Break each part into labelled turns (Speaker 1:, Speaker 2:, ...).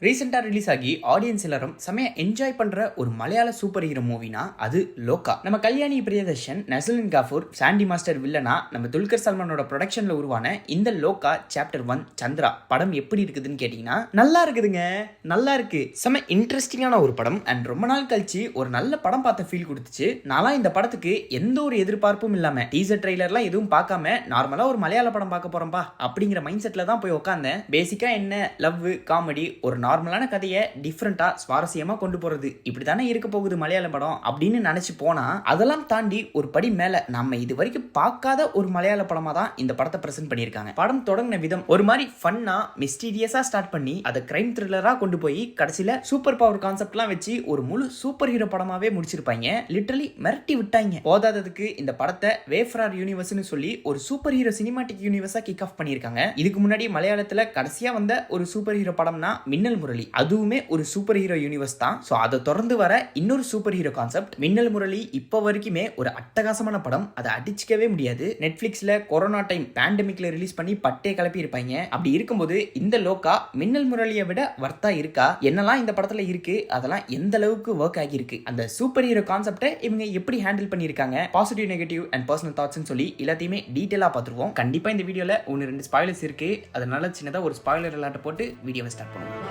Speaker 1: ரீசெண்டாக ரிலீஸ் ஆகி ஆடியன்ஸ் எல்லாரும் செமையா என்ஜாய் பண்ற ஒரு மலையாள சூப்பர் ஹீரோ மூவினா அது லோகா. நம்ம கல்யாணி பிரியதர்ஷன், நஸ்லின் காஃபூர், சாண்டி மாஸ்டர் வில்லனா நம்ம துல்கர் சல்மானோட ப்ரொடக்ஷன்ல உருவான இந்த லோகா சாப்டர் 1 சந்திரா படம் எப்படி இருக்குதுன்னு கேட்டீங்கன்னா நல்லா இருக்குதுங்க. நல்லா இருக்கு, செம இன்ட்ரெஸ்டிங்கான ஒரு படம் அண்ட் ரொம்ப நாள் கழிச்சு ஒரு நல்ல படம் பார்த்த ஃபீல் கொடுத்துச்சு. நான்லாம் இந்த படத்துக்கு எந்த ஒரு எதிர்பார்ப்பும் இல்லாம டீசர் ட்ரெய்லர்லாம் எதுவும் பார்க்காம நார்மலா ஒரு மலையாள படம் பார்க்க போறோம்பா அப்படிங்கிற மைண்ட் செட்ல தான் போய் உட்காந்தேன். பேசிக்கா என்ன லவ் காமெடி, ஒரு நார்மலான கதையை டிஃப்ரெண்டா சுவாரஸ்யமா கொண்டு போறது, இப்படித்தானே இருக்க போகுது மலையாள படம் அப்படின்னு நினைச்சு போனா அதெல்லாம் தாண்டி ஒரு படி மேல நம்ம இது வரைக்கும் பார்க்காத ஒரு மலையாள படமா தான் இந்த படத்தை பிரசன்ட் பண்ணியிருக்காங்க. படம் தொடங்கின விதம் ஒரு மாதிரி ஃபன்னா மிஸ்டீரியஸா ஸ்டார்ட் பண்ணி அதை கிரைம் த்ரில்லரா கொண்டு போய் கடைசியில சூப்பர் பவர் கான்செப்ட்லாம் வச்சு ஒரு முழு சூப்பர் ஹீரோ படமாவே முடிச்சிருப்பாங்க. லிட்டரலி மிரட்டி விட்டாங்க. போதாததுக்கு இந்த படத்தை வேஃப்ரார் யூனிவர்ஸ்னு சொல்லி ஒரு சூப்பர் ஹீரோ சினிமாட்டிக் யூனிவர்ஸா கிக் ஆஃப் பண்ணியிருக்காங்க. இதுக்கு முன்னாடி மலையாளத்துல கடைசியா வந்த ஒரு சூப்பர் ஹீரோ படம்னா மின்னல் முரளி, அதுவுமே ஒரு சூப்பர் ஹீரோ யூனிவர்ஸ் தான். சோ அதை தொடர்ந்து வர இன்னொரு சூப்பர் ஹீரோ கான்செப்ட் மின்னல் முரளி இப்போ வரைக்குமே ஒரு அட்டகாசமான படம், அதை அடிச்சுக்கவே முடியாது. நெட்ஃபிளிக்ஸ்ல கொரோனா டைம் பேண்டமிக்ல ரிலீஸ் பண்ணி பட்டே கிளப்பி இருப்பாங்க. அப்படி இருக்கும்போது இந்த லோகா மின்னல் முரளியை விட வர்த்தா இருக்கா? என்னெல்லாம் இந்த படத்துல இருக்கு, அதெல்லாம் எந்த அளவுக்கு ஒர்க் ஆகியிருக்கு, அந்த சூப்பர் ஹீரோ கான்செப்டை இவங்க எப்படி ஹேண்டில் பண்ணியிருக்காங்க, பாசிட்டிவ் நெகட்டிவ் அண்ட் பர்சனல் தாட்ஸ்னு சொல்லி எல்லாத்தையுமே டீட்டெயிலா பார்த்துருவோம். கண்டிப்பா இந்த வீடியோல 1-2 ஸ்பாயிலர்ஸ் இருக்கு, அதனால சின்னதா ஒரு ஸ்பாயிலர் அலர்ட் போட்டு வீடியோவை ஸ்டார்ட் பண்ணுவோம்.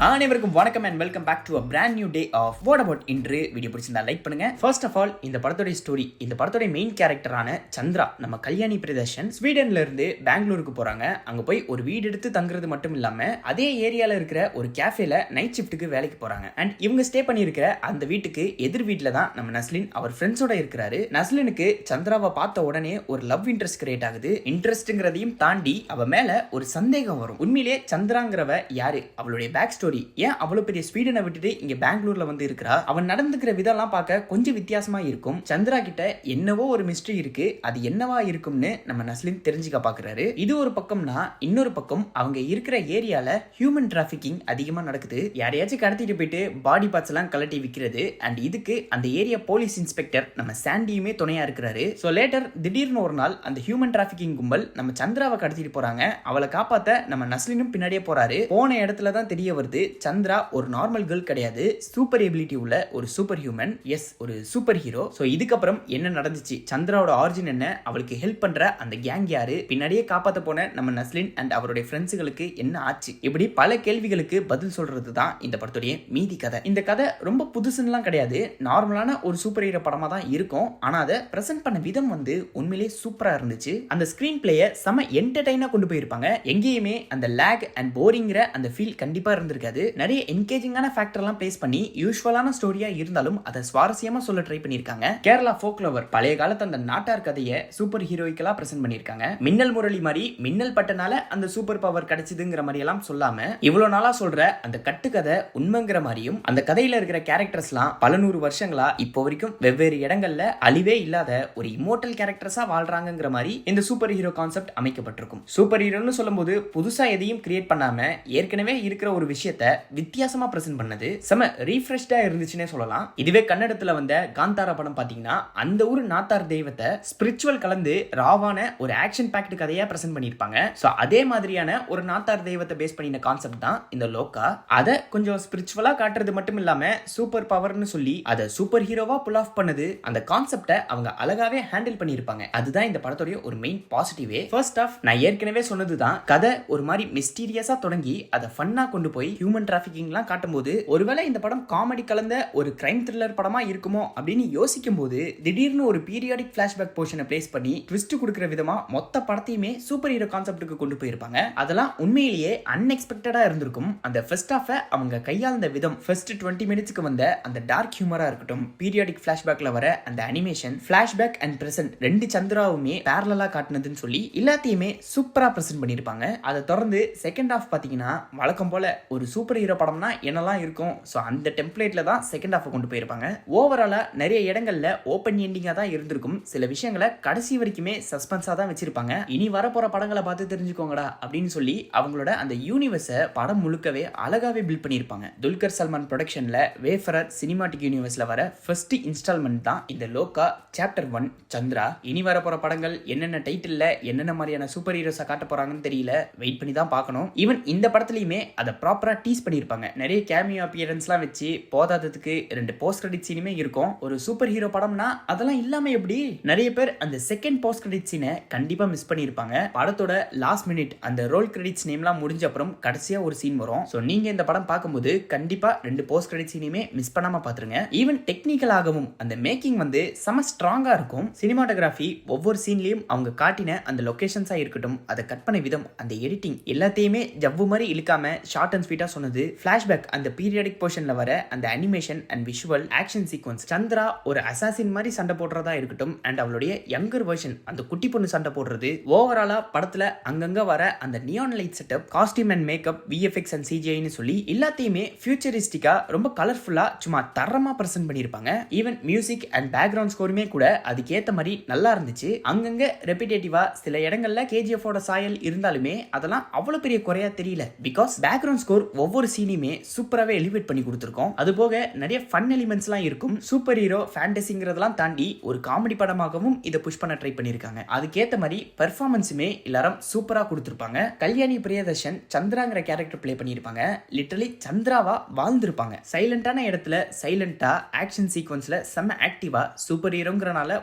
Speaker 1: அனைவருக்கும் வணக்கம் and welcome back to a brand new day of What About இன்று வீடியோ பிடிச்சிருந்தா லைக் பண்ணுங்க. ஃபர்ஸ்ட் ஆஃப் ஆல் இந்த படத்தோட ஸ்டோரி, இந்த படத்தோட மெயின் கேரக்டரான சந்திரா நம்ம கல்யாணி பிரியதர்ஷன் ஸ்வீடன்ல இருந்து பெங்களூருக்கு போறாங்க. அங்க போய் ஒரு வீடு எடுத்து தங்குறது மட்டும் இல்லாம அதே ஏரியால இருக்கிற ஒரு கேஃபேல நைட் ஷிஃப்ட்டுக்கு வேலைக்கு போறாங்க. அண்ட் இவங்க ஸ்டே பண்ணியிருக்கிற அந்த வீட்டுக்கு எதிர் வீட்டுல தான் நம்ம நஸ்லின் அவர் ஃப்ரெண்ட்ஸோட இருக்கிறாரு. நஸ்லினுக்கு சந்திராவை பார்த்த உடனே ஒரு லவ் இன்ட்ரெஸ்ட் கிரியேட் ஆகுது. இன்ட்ரெஸ்ட்ங்கிறதையும் தாண்டி அவ மேல ஒரு சந்தேகம் வரும். உண்மையிலேயே சந்திராங்கிறவ யாரு, அவளுடைய பேக் ஸ்டோரி, ஏன் அவ்வளவு பெரிய ஸ்வீடனை விட்டுட்டு இங்க பெங்களூர்ல வந்து இருக்கிறா, அவன் நடந்துக்கிற விதம்லாம் பார்க்க கொஞ்சம் வித்தியாசமா இருக்கும். சந்திரா கிட்ட என்னவோ ஒரு மிஸ்ட்ரி இருக்கு, அது என்னவா இருக்கும்னு நம்ம நஸ்லின் தெரிஞ்சுக்க பாக்குறாரு. இது ஒரு பக்கம்னா இன்னொரு பக்கம் அவங்க இருக்கிற ஏரியால ஹியூமன் டிராபிகிங் அதிகமா நடக்குது. யாரையாச்சும் கடத்திட்டு போயிட்டு பாடி பார்ட்ஸ் எல்லாம் கலட்டி விற்கிறது. அண்ட் இதுக்கு அந்த ஏரியா போலீஸ் இன்ஸ்பெக்டர் நம்ம சாண்டியுமே துணையா இருக்கிறாரு. சோ லேட்டர் திடீர்னு ஒரு நாள் அந்த ஹியூமன் டிராபிகிங் கும்பல் நம்ம சந்திராவை கடத்திட்டு போறாங்க. அவளை காப்பாத்த நம்ம நஸ்லினும் பின்னாடியே போறாரு. போன இடத்துல தான் தெரிய வருது சந்திரா ஒரு நார்மல் கேர்ள் கிடையாது, சூப்பர் எபிலிட்டி உள்ள ஒரு சூப்பர் ஹியூமன், எஸ் ஒரு சூப்பர் ஹீரோ. சோ இதுக்கப்புறம் என்ன நடந்துச்சு, சந்திராவோட ஆரிஜின் என்ன, அவளுக்கு ஹெல்ப் பண்ற அந்த கேங் யாரு, பின்னாடியே காப்பாத்த போன நம்ம நஸ்லின் அண்ட் அவருடைய ஃப்ரெண்ட்ஸுகளுக்கு என்ன ஆச்சு, இப்படி பல கேள்விகளுக்கு பதில் சொல்றது தான் இந்த படத்துடைய மீதி கதை. இந்த கதை ரொம்ப புதுசுலாம் கிடையாது, நார்மலான ஒரு சூப்பர் ஹீரோ படமா தான் இருக்கும். ஆனா அதை பிரசன்ட் பண்ண விதம் வந்து உண்மையிலேயே சூப்பரா இருந்துச்சு. அந்த ஸ்கிரீன் பிளேயை செம என்டர்டைனா கொண்டு போயிருப்பாங்க. எங்கேயுமே அந்த லேக் அண்ட் போரிங்கிற அந்த ஃபீல் கண்டிப்பா இருந்திருக்காது. நிறைய என்கேஜிங்கான ஃபேக்டர்லாம் பேஸ் பண்ணி யூசுவலான ஸ்டோரியா இருந்தாலும் அதை சுவாரஸ்யமா சொல்ல ட்ரை பண்ணிருக்காங்க. கேரளா ஃபோக் லவர் பழைய காலத்து அந்த நாட்டார் கதையை சூப்பர் ஹீரோயிக்கலா பிரசன்ட் பண்ணிருக்காங்க. மின்னல் முரளி மாதிரி மின்னல் பட்டனால அந்த சூப்பர் பவர் கிடைச்சதுங்கிற மாதிரி எல்லாம் சொல்லாம இவ்வளவு நாளா சொல்ற அந்த கட்டுக்கதை உண்மைங்கிற மாதிரியும், அந்த கதையில இருக்கிற கேரக்டர்ஸ்லாம் பல நூறு வருஷங்களா இப்போ வரைக்கும் வெவ்வேறு இடங்கள்ல அழிவே இல்லாத ஒரு இம்மோர்டல் கேரக்டர்ஸா வாழ்றாங்கிற மாதிரி இந்த சூப்பர் ஹீரோ கான்செப்ட் அமைக்கப்பட்டிருக்கும். சூப்பர் ஹீரோன்னு சொல்லும்போது புதுசா எதையும் கிரியேட் பண்ணாம ஏற்கனவே இருக்கிற ஒரு விஷயத்தை வித்தியாசமா பிரசன்ட் பண்ணது செம ரீஃப்ரெஷ்டா இருந்துச்சுன்னே சொல்லலாம். இதுவே கன்னடத்துல வந்த காந்தாரா படம் பாத்தீங்கன்னா அந்த ஒரு நாத்தார் தெய்வத்தை ஸ்பிரிச்சுவல் கலந்து ராவான ஒரு ஆக்ஷன் பேக்ட் கதையா பிரசன்ட் பண்ணிருப்பாங்க. சோ அதே மாதிரியான ஒரு நாத்தார் தெய்வத்தை பேஸ் பண்ணின கான்செப்ட் தான் இந்த லோகா. அதை கொஞ்சம் ஸ்பிரிச்சுவலா காட்டுறது மட்டும் இல்லாம சூப்பர் பவர்னு சொல்லி அதை சூப்பர் ஹீரோவா புல் ஆஃப் பண்ணது, அந்த கான்செப்டை அவங்க அழகாவே ஹேண்டில் பண்ணிருப்பாங்க. அதுதான் இந்த படத்தோட ஒரு மெயின் பாசிட்டிவே. ஃபர்ஸ்ட் ஆஃப் நான் ஏற்கனவே சொன்னதுதான், கதை ஒரு மாதிரி மிஸ்டீரியஸா தொடங்கி அதை ஃபன்னா கொண்டு போய் ஹியூமன் டிராபிகிங்லாம் காட்டும்போது ஒருவேளை இந்த படம் காமெடி கலந்த ஒரு கிரைம் த்ரில்லர் படமா இருக்குமோ அப்படின்னு யோசிக்கும் போது திடீர்னு ஒரு பீரியாடிக் ஃபிளாஷ்பேக் போர்ஷனை பிளேஸ் பண்ணி ட்விஸ்ட் கொடுக்கிற விதமா மொத்த படத்தையுமே சூப்பர் ஹீரோ கான்செப்ட்டுக்கு கொண்டு போயிருப்பாங்க. அதெல்லாம் உண்மையிலேயே அன்எக்ஸ்பெக்டடா இருந்திருக்கும். அந்த ஃபர்ஸ்ட் ஆஃப் அவங்க கையாளந்த விதம், ஃபர்ஸ்ட் 20 மினிட்ஸ்க்கு வந்த அந்த டார்க் ஹியூமரா இருக்கட்டும், பீரியாடிக் ஃபிளாஷ்பேக்ல வர அந்த அனிமேஷன், ஃபிளாஷ்பேக் அண்ட் பிரசன்ட் ரெண்டு சந்திராவுமே பேரலா காட்டுனதுன்னு சொல்லி எல்லாத்தையுமே சூப்பரா பிரசன்ட் பண்ணிருப்பாங்க. அதை தொடர்ந்து செகண்ட் ஹாஃப் பாத்தீங்கன்னா வழக்கம் போல ஒரு சூப்பர் ஹீரோ படம்னா என்னெல்லாம் இருக்கும், ஸோ அந்த டெம்ப்ளேட்ல தான் செகண்ட் ஹாஃப் கொண்டு போயிருப்பாங்க. ஓவராலா நிறைய இடங்கள்ல ஓப்பன் எண்டிங்கா தான் இருந்திருக்கும். சில விஷயங்களை கடைசி வரைக்குமே சஸ்பென்ஸா தான் வச்சிருப்பாங்க. இனி வரப்போற படங்களை பார்த்து தெரிஞ்சுக்கோங்கடா அப்படின்னு சொல்லி அவங்களோட அந்த யூனிவர்ஸை படம் முழுக்கவே அழகாவே பில்ட் பண்ணியிருப்பாங்க. துல்கர் சல்மான் ப்ரொடக்ஷன்ல வேஃபரர் சினிமாட்டிக் யூனிவர்ஸ்ல வர ஃபர்ஸ்ட் இன்ஸ்டால்மெண்ட் தான் இந்த லோகா சாப்டர் 1 சந்திரா. இனி வரப்போற படங்கள் என்னென்ன டைட்டில்ல என்னென்ன மாதிரியான சூப்பர் ஹீரோஸை காட்ட போறாங்கன்னு தெரியல, வெயிட் பண்ணி தான் பார்க்கணும். ஈவன் இந்த படத்துலயுமே அதை ப்ராப்பரா டீஸ் பண்ணியிருப்பாங்க. நிறைய கேமியோ அப்பியரன்ஸ்லாம் வச்சு போதாததுக்கு 2 போஸ்ட் கிரெடிட் சீனுமே இருக்கும். ஒரு சூப்பர் ஹீரோ படம்னா அதெல்லாம் இல்லாம எப்படி? நிறைய பேர் அந்த செகண்ட் போஸ்ட் கிரெடிட் சீனை கண்டிப்பா மிஸ் பண்ணியிருப்பாங்க. படத்தோட லாஸ்ட் மினிட் அந்த ரோல் கிரெடிட்ஸ் நேம்லாம் முடிஞ்ச அப்புறம் கடைசியா ஒரு சீன் வரும். ஸோ நீங்க இந்த படம் பார்க்கும்போது கண்டிப்பா 2 போஸ்ட் கிரெடிட் சீனையுமே மிஸ் பண்ணாம பாத்துருங்க. ஈவன் டெக்னிக்கலாகவும் அந்த மேக்கிங் வந்து செம ஸ்ட்ராங்கா இருக்கும். சினிமாட்டோகிராஃபி ஒவ்வொரு சீன்லயும் அவங்க காட்டின அந்த லொகேஷன்ஸா இருக்கட்டும், அதை கட் பண்ண விதம், அந்த எடிட்டிங் எல்லாத்தையுமே ஜவ்வு மாதிரி இழுக்காம ஷார்ட் அண்ட் ஸ்வீட்டா சொன்னது. ஃபிளாஷ்பேக் அந்த பீரியாடிக் போர்ஷன்ல வர அந்த animation and visual action sequence, Chandra ஒரு அசாசின் மாதிரி சண்டை போடுறதா இருக்கட்டும் அண்ட் அவளுடைய யங்கர் வெர்ஷன் அந்த குட்டி பொண்ணு சண்டை போடுறது, ஓவராலா படத்துல அங்கங்க வர அந்த neon light setup, costume and makeup, VFX and சிஜிஐன்னு சொல்லி எல்லாத்தையுமே ஃபியூச்சரிஸ்டிக்கா ரொம்ப கலர்ஃபுல்லா சும்மா தரமா பிரசன்ட் பண்ணிருப்பாங்க. ஈவன் மியூசிக் அண்ட் பேக்ரவுண்ட் ஸ்கோருமே கூட அதுக்கேத்த மாதிரி நல்லா இருந்துச்சு. அங்கங்க ரெபிடேட்டிவா சில இடங்கள்ல கேஜிஎஃப் ஓட சாயல் இருந்தாலுமே அதெல்லாம் அவ்வளவு பெரிய குறையா தெரியல. பிகாஸ் பேக்ரவுண்ட் ஸ்கோர் ஒவ்வொரு சீனையுமே சூப்பராகவே எலிவேட் பண்ணி கொடுத்துருக்கோம். அது போக நிறைய ஃபன் எலிமெண்ட்ஸ்லாம் இருக்கும். சூப்பர் ஹீரோ ஃபேண்டசிங்கிறதெல்லாம் தாண்டி ஒரு காமெடி படமாகவும் இதை புஷ் பண்ண ட்ரை பண்ணியிருக்காங்க. அதுக்கேற்ற மாதிரி பெர்ஃபார்மன்ஸுமே எல்லாரும் சூப்பராக கொடுத்துருப்பாங்க. கல்யாணி பிரியதர்ஷன் சந்திராங்கிற கேரக்டர் பிளே பண்ணியிருப்பாங்க. லிட்டரலி சந்திராவா வாழ்ந்திருப்பாங்க. சைலண்டான இடத்துல சைலண்டா, ஆக்ஷன் சீக்வன்ஸ்ல செம்ம ஆக்டிவா, சூப்பர் ஹீரோங்கிறனால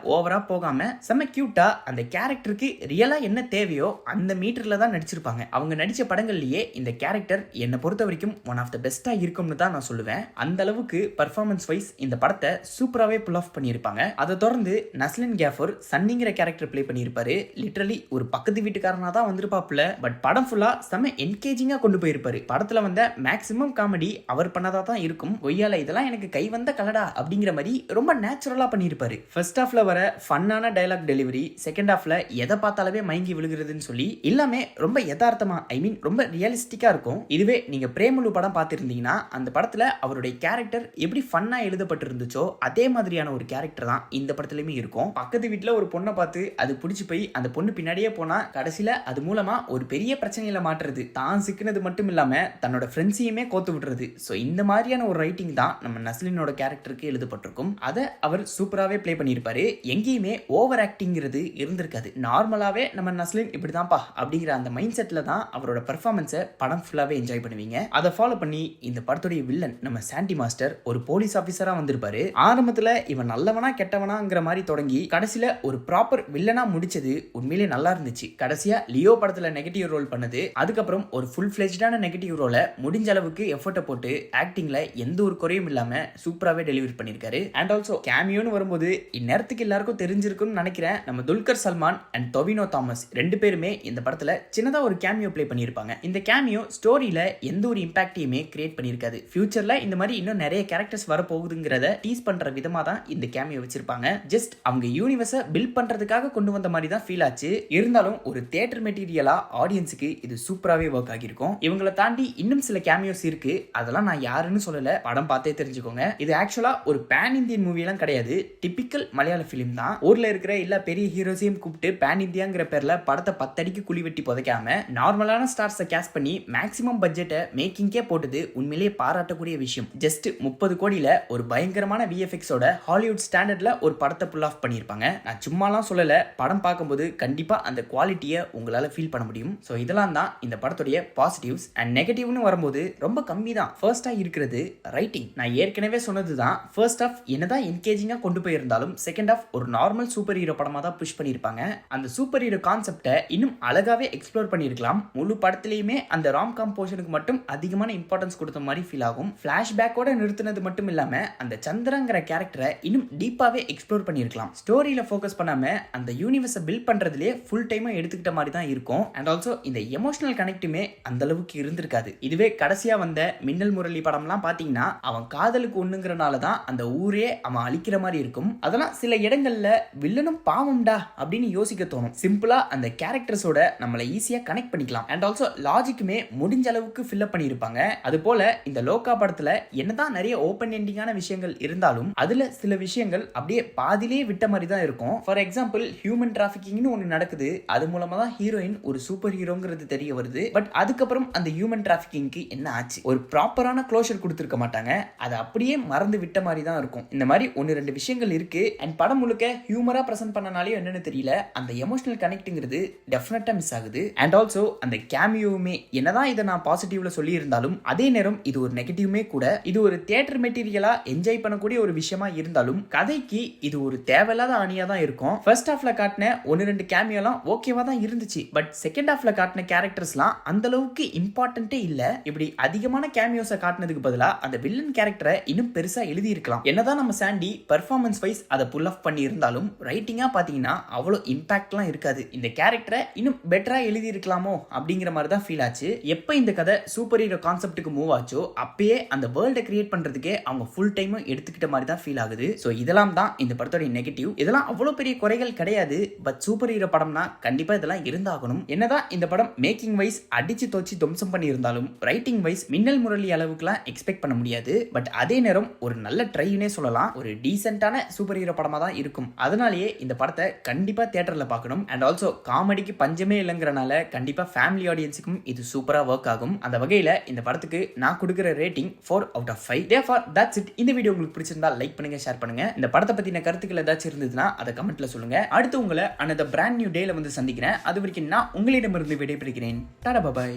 Speaker 1: ஓவரா போகாம செம்ம கியூட்டா அந்த கேரக்டருக்கு ரியலா என்ன தேவையோ அந்த மீட்டர்ல தான் நடிச்சிருப்பாங்க. அவங்க நடிச்ச படங்கள்லயே இந்த கேரக்டர் என்னை பொறுத்த வரைக்கும் ஒன் ஆஃப் த பெஸ்டா இருக்கும்னு தான் நான் சொல்லுவேன். அந்த அளவுக்கு பெர்ஃபார்மன்ஸ் வைஸ் இந்த படத்தை சூப்பராகவே புல் ஆஃப் பண்ணியிருப்பாங்க. அதை தொடர்ந்து நஸ்லின் கேஃபர் சன்னிங்கிற கேரக்டர் பிளே பண்ணியிருப்பாரு. லிட்டரலி ஒரு பக்கத்து வீட்டுக்காரனா தான் வந்திருப்பாப்புல. பட் படம் ஃபுல்லா செம்ம என்கேஜிங்கா கொண்டு போயிருப்பாரு. படத்துல வந்த மேக்ஸிமம் காமெடி அவர் பண்ணதா தான் இருக்கும். ஒய்யால இதெல்லாம் எனக்கு கை வந்த கலடா அப்படிங்கிற மாதிரி ரொம்ப நேச்சுரலா பண்ணியிருப்பாரு. ஃபர்ஸ்ட் ஹாஃப்ல வர ஃபன்னான டயலாக் டெலிவரி, செகண்ட் ஹாஃப்ல எதை பார்த்தாலே மயங்கி விழுகிறதுன்னு சொல்லி எல்லாமே ரொம்ப யதார்த்தமா, ஐ மீன் ரொம்ப ரியலிஸ்டிக்கா இருக்கும். இதுவே நீங்க பிரேமலு படம் பார்த்திருந்தீங்கன்னா அந்த படத்துல அவருடைய கேரக்டர் எப்படி ஃபன்னா எழுதப்பட்டிருந்துச்சோ அதே மாதிரியான ஒரு கேரக்டர் தான் இந்த படத்துலயுமே இருக்கும். பக்கத்து வீட்டுல ஒரு பொண்ணை பார்த்து அது பிடிச்சி போய் அந்த பொண்ணு பின்னாடியே போனா கடைசியில அது மூலமா ஒரு பெரிய பிரச்சனையில மாட்டுறது, தான் சிக்கினது மட்டும் இல்லாம தன்னோட ஃப்ரெண்ட்ஸையுமே கோத்து விடுறது. ஸோ இந்த மாதிரியான ஒரு ரைட்டிங் தான் நம்ம நஸ்லினோட கேரக்டருக்கு எழுதப்பட்டிருக்கும். அதை அவர் சூப்பராகவே பிளே பண்ணியிருப்பாரு. எங்கேயுமே ஓவர் ஆக்டிங்கிறது இருந்திருக்காது. நார்மலாவே நம்ம நஸ்லின் இப்படிதான்ப்பா அப்படிங்கிற அந்த மைண்ட் செட்ல தான் அவரோட பெர்ஃபார்மன்ஸை படம் ஃபுல்லாவே என்ஜாய் பண்ணுவீங்க. அதை ஃபாலோ பண்ணி இந்த படத்துடைய வில்லன் நம்ம சாண்டி மாஸ்டர் ஒரு போலீஸ் ஆபீசரா வந்திருப்பாரு. ஆரம்பத்துல இவன் நல்லவனா கெட்டவனாங்கிற மாதிரி தொடங்கி கடைசியில ஒரு ப்ராப்பர் வில்லனா முடிச்சது உண்மையிலே நல்லா இருந்துச்சு. கடைசியா லியோ படத்துல நெகட்டிவ் ரோல் பண்ணது, அதுக்கப்புறம் ஒரு ஃபுல் ஃபிளெஜ்டான நெகட்டிவ் ரோலை முடிஞ்ச அளவுக்கு எஃபர்ட்டை போட்டு ஆக்டிங்ல எந்த ஒரு குறையும் இல்லாம சூப்பராகவே டெலிவரி பண்ணிருக்காரு. அண்ட் ஆல்சோ கேமியோன்னு வரும்போது இந்நேரத்துக்கு எல்லாருக்கும் தெரிஞ்சிருக்கும்னு நினைக்கிறேன், நம்ம துல்கர் சல்மான் அண்ட் டொவினோ தாமஸ் 2 பேருமே இந்த படத்துல சின்னதா ஒரு கேமியோ பிளே பண்ணியிருப்பாங்க. இந்த கேமியோ ஸ்டோரியில எந்த ஒரு இம்பாக்டையுமே கிரியேட் பண்ணியிருக்காது. ஃபியூச்சர்ல இந்த மாதிரி இன்னும் நிறைய கேரக்டர்ஸ் வரப்போகுதுங்கிறத டீஸ் பண்ற விதமா தான் இந்த கேமியோ வச்சிருப்பாங்க. ஜஸ்ட் அவங்க யூனிவர்ஸை பில்ட் பண்றதுக்காக கொண்டு வந்த மாதிரி தான் ஃபீல் ஆச்சு. இருந்தாலும் ஒரு தியேட்டர் மெட்டீரியலா ஆடியன்ஸுக்கு இது சூப்பராகவே ஒர்க் ஆகியிருக்கும். இவங்களை தாண்டி இன்னும் சில கேமியோஸ் இருக்கு, அதெல்லாம் நான் யாருன்னு சொல்லல, படம் பார்த்தே தெரிஞ்சுக்கோங்க. இது ஆக்சுவலா ஒரு பேன் இந்தியன் மூவி எல்லாம் கிடையாது, டிபிக்கல் மலையாள பிலிம் தான். ஊர்ல இருக்கிற எல்லா பெரிய ஹீரோஸையும் கூப்பிட்டு பேன் இந்தியாங்கிற பேர்ல படத்தை 10 அடிக்கு குழி வெட்டி புதைக்காம நார்மலான ஸ்டார்ஸை கேஸ்ட் பண்ணி மேக்ஸிமம் பட்ஜெட்டை மேக்கிங்கே போட்டது உண்மையிலேயே பாராட்டக்கூடிய விஷயம். ஜஸ்ட் 30 கோடியில ஒரு பயங்கரமான விஎஃப்எக்ஸோட ஹாலிவுட் ஸ்டாண்டர்ட்ல ஒரு படத்தை புல் ஆஃப் பண்ணியிருப்பாங்க. நான் சும்மாலாம் சொல்லல, படம் பார்க்கும்போது கண்டிப்பா அந்த குவாலிட்டியை உங்களால ஃபீல் பண்ண முடியும். ஸோ இதெல்லாம் தான் இந்த படத்துடைய பாசிட்டிவ்ஸ். அண்ட் நெகட்டிவ்னு வரும்போது ரொம்ப கம்மி தான். ஃபர்ஸ்டா இருக்கிறது ரைட்டிங். நான் ஏற்கனவே சொன்னது தான், ஃபர்ஸ்ட் ஆஃப் என்னதான் என்கேஜிங்கா கொண்டு போயிருந்தாலும் செகண்ட் ஆஃப் ஒரு நார்மல் சூப்பர் ஹீரோ படமா தான் புஷ் பண்ணியிருப்பாங்க. அந்த சூப்பர் ஹீரோ கான்செப்டை இன்னும் அழகாவே எக்ஸ்ப்ளோர் பண்ணியிருக்கலாம். முழு படத்திலையுமே அந்த ராம் காம் போர்ஷனுக்கு மட்டும் அதிகமான இம்பார்ட்டன்ஸ் கொடுத்த மாதிரி ஃபீல் ஆகும். ஃபிளாஷ்பேக்கோட நிறுத்தினது மட்டும் இல்லாம அந்த சந்திரங்கிற கேரக்டரை இன்னும் டீப்பாவே எக்ஸ்ப்ளோர் பண்ணியிருக்கலாம். ஸ்டோரியில ஃபோக்கஸ் பண்ணாம அந்த யூனிவர்ஸை பில்ட் பண்றதுலேயே ஃபுல் டைமா எடுத்துக்கிட்ட மாதிரி தான் இருக்கும். அண்ட் ஆல்சோ இந்த எமோஷனல் கனெக்டுமே அந்த அளவுக்கு இருந்திருக்காது. இதுவே கடைசியா வந்த மின்னல் முரளி படம்லாம் பாத்தீங்கன்னா அவன் காதலுக்கு ஒண்ணுங்கிறனால தான் அந்த ஊரே அவன் அழிக்கிற மாதிரி இருக்கும். அதெல்லாம் சில இடங்கள்ல வில்லனும் பாவம்டா அப்படின்னு யோசிக்க தோணும். சிம்பிளா அந்த கேரக்டர்ஸோட நம்மளை ஈஸியா கனெக்ட் பண்ணிக்கலாம். அண்ட் ஆல்சோ லாஜிக்குமே முடிஞ்ச அளவுக்கு ஃபில் அப் பண்ணியிருப்பாங்க. அது போல இந்த லோகா படத்துல என்னதான் நிறைய ஓப்பன் எண்டிங்கான விஷயங்கள் இருந்தாலும் அதுல சில விஷயங்கள் அப்படியே பாதியிலே விட்ட மாதிரி தான் இருக்கும். ஃபார் எக்ஸாம்பிள் ஹியூமன் டிராஃபிக்கிங்னு ஒன்று நடக்குது, அது மூலமா தான் ஹீரோயின் ஒரு சூப்பர் ஹீரோங்கிறது தெரிய வருது. பட் அதுக்கப்புறம் அந்த ஹியூமன் டிராஃபிக்கிங்க்கு என்ன ஆச்சு, ஒரு ப்ராப்பரான க்ளோஷர் கொடுத்துருக்க மாட்டாங்க, அதை அப்படியே மறந்து விட்ட மாதிரி தான் இருக்கும். இந்த மாதிரி ஒன்று ரெண்டு விஷயங்கள் இருக்கு. அண்ட் படம் முழுக்க ஹியூமரா பிரசன்ட் பண்ணனாலே என்னன்னு தெரியல, அந்த எமோஷனல் கனெக்ட்ங்கிறது டெஃபினட்டா மிஸ் ஆகுது. அண்ட் ஆல்சோ அந்த கேமியோவுமே என்னதான் இதை நான் பாசிட்டிவ்ல சொல்லி இருந்தாலும் அதே நேரம் இது ஒரு நெகட்டிவ்மே கூட. இது ஒரு தியேட்டர் மெட்டீரியலா என்ஜாய் பண்ணக்கூடிய ஒரு விஷயமா இருந்தாலும் கதைக்கு இது ஒரு தேவையில்லாத அணியா தான் இருக்கும். ஃபர்ஸ்ட் ஹாஃப்ல காட்டின ஒன்னு ரெண்டு கேமியோலாம் ஓகேவா தான் இருந்துச்சு. பட் செகண்ட் ஹாஃப்ல காட்டின கேரக்டர்ஸ்லாம் அந்த அளவுக்கு இம்பார்ட்டன்ட்டே இல்ல. இப்படி அதிகமான கேமியோஸை காட்டினதுக்கு பதிலா அந்த வில்லன் கேரக்டரை இன்னும் பெருசா எழுதி இருக்கலாம். என்னதான் நம்ம சாண்டி பெர்ஃபார்மன்ஸ் வைஸ் அதை புல் ஆஃப் பண்ணி இருந்தாலும் ரைட்டிங்கா பாத்தீங்கன்னா அவ்வளோ இம்பாக்ட்லாம் இருக்காது. இந்த கேரக்டரை இன்னும் பெட்டரா எழுதி இருக்கலாமோ அப்படிங்கிற மாதிரி தான் ஃபீல் ஆச்சு. எப்ப இந்த கதை சூப்பர் ஹீரோ கான்செப்ட்டுக்கு மூவ் ஆச்சோ அப்பயே அந்த வேர்ல்டை கிரியேட் பண்றதுக்கே அவங்க ஃபுல் டைமும் எடுத்துக்கிட்ட மாதிரி தான் ஃபீல் ஆகுது. ஸோ இதெல்லாம் தான் இந்த படத்தோட நெகட்டிவ். இதெல்லாம் அவ்வளோ பெரிய குறைகள் கிடையாது. பட் சூப்பர் ஹீரோ படம்னா கண்டிப்பா இதெல்லாம் இருந்தாகணும். என்னதான் இந்த படம் மேக்கிங் வைஸ் அடிச்சு தோச்சி துவம்சம் பண்ணி இருந்தாலும் ரைட்டிங் வைஸ் மின்னல் முரளி அளவுக்குலாம் எக்ஸ்பெக்ட் பண்ண முடியாது. பட் அதே நேரம் ஒரு நல்ல ட்ரைனே சொல்லலாம். ஒரு டீசென்டான சூப்பர் ஹீரோ படமா தான் இருக்கும். அதனாலேயே இந்த படத்தை கண்டிப்பா தியேட்டர்ல பார்க்கணும். அண்ட் ஆல்சோ காமெடிக்கு பஞ்சமே இல்லைங்கிறனால கண்டிப்பா ஃபேமிலி ஆடியன்ஸுக்கும் இது சூப்பரா ஒர்க் ஆகும். அந்த வகையில இந்த படத்துக்கு நான் கொடுக்கிற rating 4 out of 5. Therefore that's it. இந்த வீடியோ உங்களுக்கு பிடிச்சிருந்தா லைக் பண்ணுங்க, ஷேர் பண்ணுங்க. இந்த படத்தை பத்தின கருத்துக்கள் ஏதாச்சும் இருந்ததுன்னா அதை கமெண்ட்ல சொல்லுங்க. அடுத்து உங்களை another brand new dayல வந்து சந்திக்கிறேன். அது வரைக்கும் நான் உங்களிடமிருந்து விடைபெறுகிறேன். டாடா பை பை.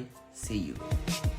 Speaker 1: See you.